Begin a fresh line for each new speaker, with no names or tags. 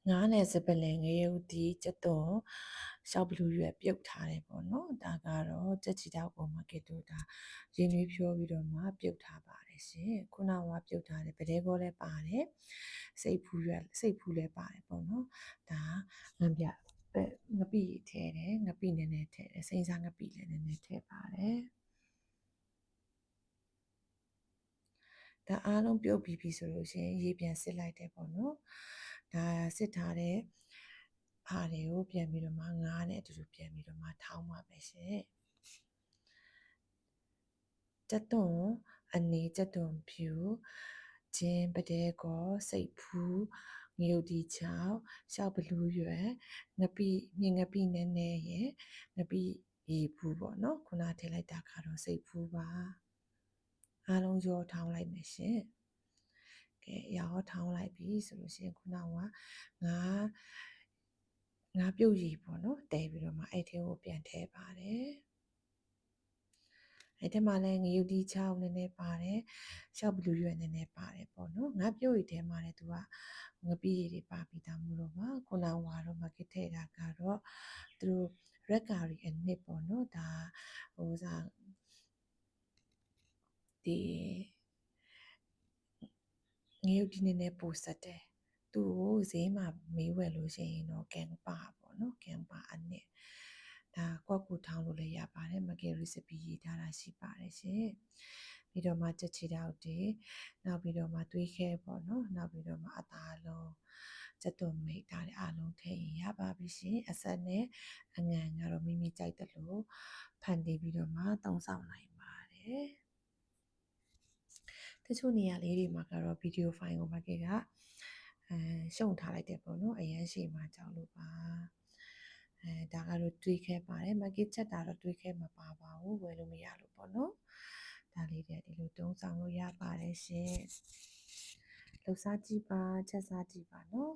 ငါးနယ်စပလင်ငရုတ်ဒီကျက်သွန်ရှောက်ဘလူးရွက်ပြုတ်ထားတယ်ပေါ့နော်ဒါကတော့ကြက်ချီတောက်ပုံမှာကဲတော့ဒါရင်းနှီးဖြိုးပြီးတော့မှပြုတ်ထားပါတယ်ရှင်ခုနကပြုတ်ထားတယ်ပတဲဘောလည်းပါတယ်စိတ်ဖူးလည်းပါတယ်ပေါ့နော်ဒါငပြငပိထဲတယ်ငပိနည်းနည်းထဲတယ်စိမ့်စားငပိလည်းနည်းနည်းထဲပါတယ်ဒါအားလုံးပြုတ်ပြီးပြီဆိုလို့ရှိရင်ရေပြန်စစ်လိုက်တယ်ပေါ့နော်ဒါစစ်ထားတဲ့အားတွေကိုပြန်ပြီးတော့မှငါးနဲ့အတူတူပြန်ပြီးတော့မှထောင်းပါမယ်ရှင်ကျက်သွန်အနေကျက်သွန်ဖြူဂျင်းပတဲကောစိတ်ဖူးငရုတ်ဒီချောက်ရှောက်ဘလူးရွယ်ငပိမြင်ငပိနည်းနည်းရဲ့ငပိရေဖူးပေါ့နော်ခုနထည့်လိုက်တာကတော့စိတ်ဖူးပါအားလုံးရောထောင်းလိုက်မယ်ရှင်ကဲရောထောင်းလိုက်ပြီဆိုလို့ရှိရင်ခုနကငါပြုတ်ရည်ပေါ့နော်တဲပြီးတော့မှအဲ့ထဲကိုပြန်ထည့်ပါတယ်အဲ့ထဲမှာလည်းငရုတ်တီချောင်းနည်းနည်းပါတယ်ရှောက်ဘလူးရွက်နည်းနည်းပါတယ်ပေါ့နော်ငါပြုတ်ရည်ထဲမှာလည်းသူကငပိရည်တွေပါပြီးသားမို့လို့ပါခုနကတော့မကစ်ထည့်တာကတော့သူတို့ red curry အနစ်ပေါ့နော်ဒါဟိုစားဒီငရုတ်တီနည်းနည်းပိုဆက်တယ်သူ့ကိုဈေးမှာမေးဝယ်လို့ရှိရင်တော့ကန်ပါပေါ့နော်ကန်ပါအနစ်ဒါကွက်ကူထောင်းလို့လည်းရပါတယ်မကယ် recipe ရေးထားတာရှိပါတယ်ရှင်ပြီးတော့မှချက်ချီတောက်တွေနောက်ပြီးတော့မှသွေးခဲပေါ့နော်နောက်ပြီးတော့မှအသားလုံးချက်သွန်မိတ်ဒါတွေအားလုံးထည့်ရင်ရပါပြီရှင်အဆက်နဲ့အငံကတော့မိမိကြိုက်တယ်လို့ဖန်တီးပြီးတော့မှသုံးဆောင်နိုင်ပါတယ်တချို့နေရာလေးတွေမှာကတော့ဗီဒီယိုဖိုင်ကိုမကကရှုံထားလိုက်တယ်ပေါ့နော်အရန်ရှိမှကြောက်လို့ပါဒါကတော့တွေးခဲပါတယ်မကစ်ချက်တာတော့တွေးခဲမပါပါဘူးဝယ်လို့မရလို့ပေါ့နော်ဒါလေးတွေဒီလိုတုံးဆောင်လို့ရပါတယ်ရှင်လှူစားကြည့်ပါချက်စားကြည့်ပါနော်